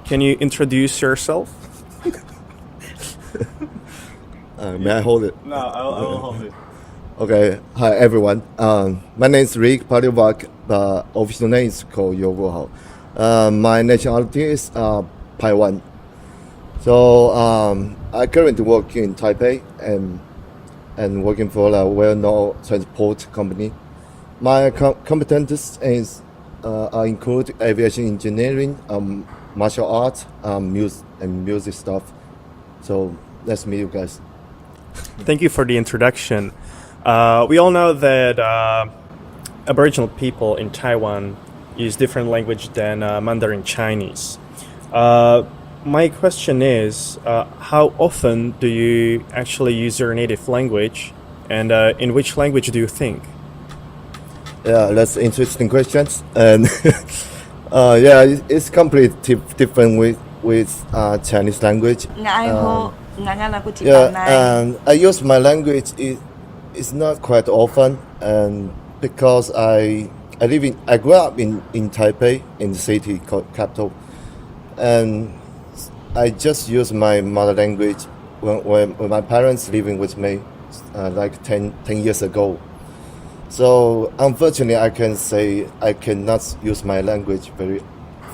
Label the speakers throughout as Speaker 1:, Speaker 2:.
Speaker 1: Can you introduce yourself?
Speaker 2: May I hold it?
Speaker 1: No, I will hold it.
Speaker 2: Okay. Hi, everyone. My name is Rick Palivak. The official name is called 01aw018ds21d54. My nationality is Taiwan. So I currently work in Taipei and working for a well-known transport company. My competences include aviation engineering, martial arts, music stuff. So let's meet you guys.
Speaker 1: Thank you for the introduction. We all know that Aboriginal people in Taiwan use different language than Mandarin Chinese. My question is, how often do you actually use your native language, and in which language do you think?
Speaker 2: Yeah, that's interesting questions. And yeah, it's completely different with Chinese language. Yeah, and I use my language is not quite often, and because I grew up in Taipei, in the city capital, and I just use my mother language when my parents living with me, like 10 years ago. So unfortunately, I can say I cannot use my language very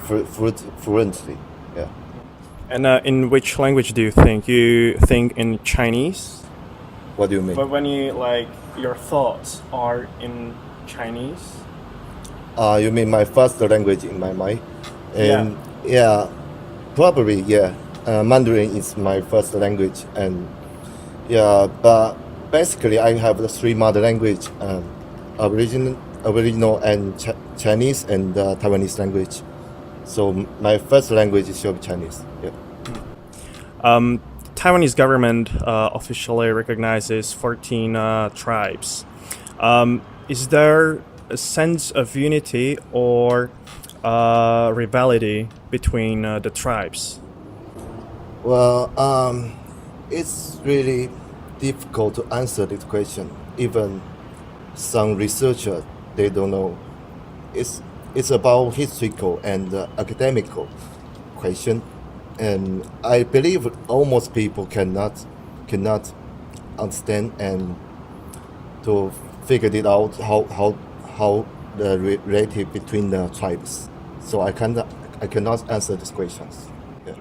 Speaker 2: fluently. Yeah.
Speaker 1: And in which language do you think? You think in Chinese?
Speaker 2: What do you mean?
Speaker 1: But when you your thoughts are in Chinese?
Speaker 2: You mean my first language in my mind? And
Speaker 1: Yeah.
Speaker 2: probably yeah. Mandarin is my first language, and yeah, but basically I have the three mother language: Aboriginal and Chinese and Taiwanese language. So my first language is Chinese. Yeah.
Speaker 1: Taiwanese government officially recognizes 14 tribes. Is there a sense of unity or rivalry between the tribes?
Speaker 2: Well, it's really difficult to answer this question. Even some researchers, they don't know. It's about historical and academical question, and I believe almost people cannot understand and to figure it out how the relative between the tribes. So I cannot answer these questions. Yeah.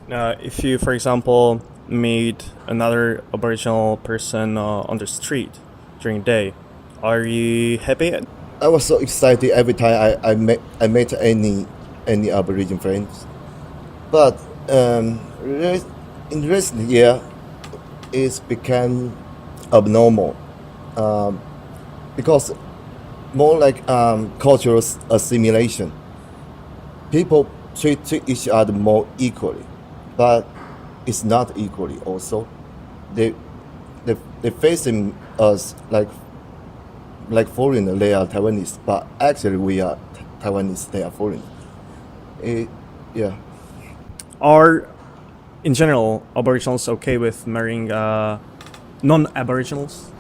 Speaker 1: Now, if you, for example, meet another Aboriginal person on the street during the day, are you happy?
Speaker 2: I was so excited every time I met any Aboriginal friends, but in recent year, it's become abnormal because more like cultural assimilation. People treat each other more equally, but it's not equally. Also, they facing us like foreigner. They are Taiwanese, but actually we are Taiwanese. They are foreign. Yeah.
Speaker 1: Are, in general, Aboriginals okay with marrying non-Aboriginals?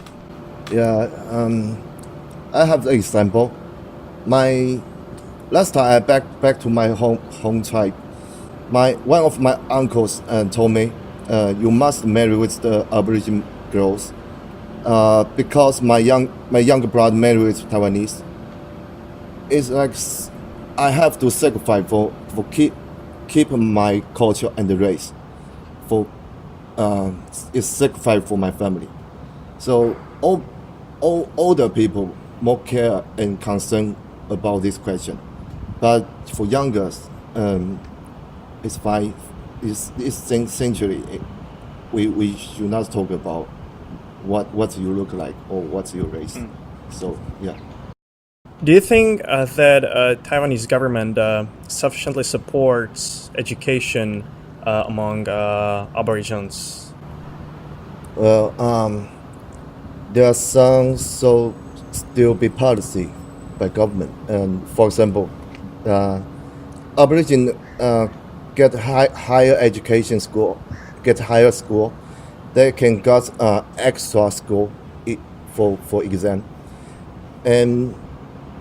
Speaker 2: Yeah. I have the example. My last time I back to my home tribe. One of my uncles told me, you must marry with the Aboriginal girls, because my younger brother married with Taiwanese. It's like I have to sacrifice for keep my culture and the race. For it's sacrifice for my family. So all older people more care and concern about this question, but for youngers, it's fine. It's century. We should not talk about what you look like or what's your race. So yeah.
Speaker 1: Do you think that Taiwanese government sufficiently supports education among Aborigines?
Speaker 2: Well, there are some still be policy by government, and for example, Aborigine get higher education school, get higher school, they can get extra school for exam, and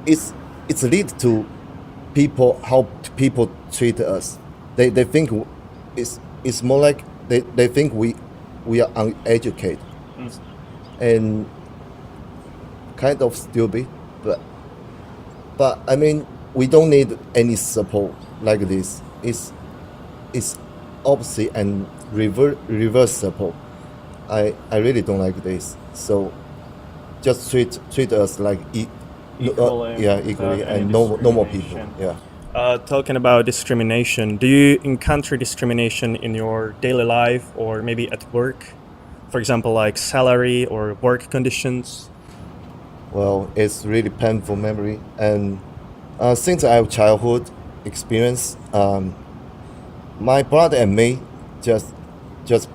Speaker 2: it's lead to how people treat us. they think it's more like they think we are uneducated and kind of stupid, but I mean we don't need any support like this. It's opposite and reverse support. I really don't like this. So just treat us like
Speaker 1: Equally,
Speaker 2: equally,
Speaker 1: without any
Speaker 2: and no more people.
Speaker 1: discrimination.
Speaker 2: Yeah.
Speaker 1: Talking about discrimination, do you encounter discrimination in your daily life or maybe at work? For example, like salary or work conditions?
Speaker 2: Well, it's really painful memory, and since I have childhood experience, my brother and me just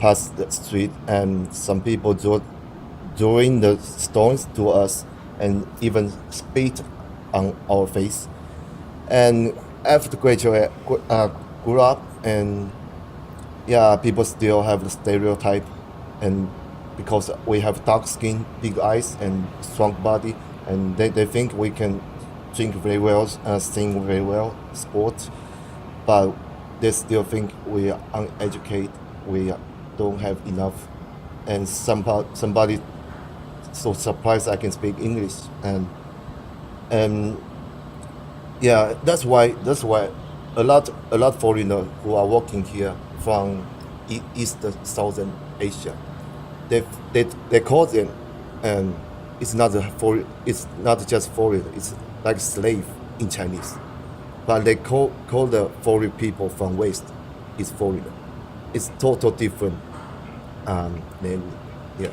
Speaker 2: passed the street, and some people throwing the stones to us and even spit on our face. And after graduate, grew up, and yeah, people still have the stereotype, and because we have dark skin, big eyes, and strong body, and they think we can drink very well, sing very well, sport, but they still think we are uneducated, we don't have enough, and somebody so surprised I can speak English, and yeah, that's why a lot foreigners who are working here from East Southern Asia, they call them, and it's not just foreign, it's like slave in Chinese, but they call the foreign people from West is foreigner. It's total different name. Yeah.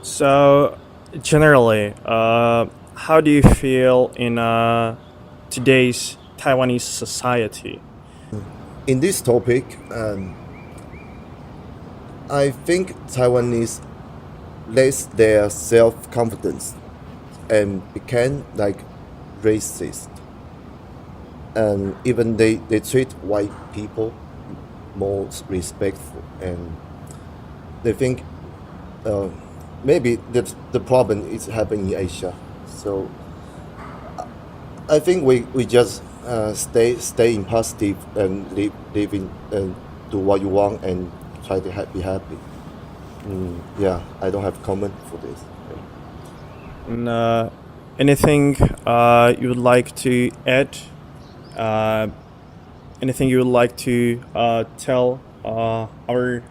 Speaker 1: So, generally, how do you feel in today's Taiwanese society?
Speaker 2: In this topic, I think Taiwanese lost their self-confidence and became like racist, and even they treat white people more respectful, and they think maybe the problem is happening in Asia. So I think we just stay in positive and live in and do what you want and try to be happy. Yeah, I don't have comment for this.
Speaker 1: And, anything you would like to add? Anything you would like to tell our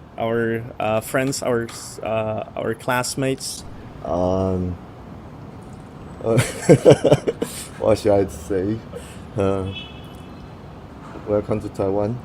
Speaker 1: friends, our classmates?
Speaker 2: What should I say? Welcome to Taiwan.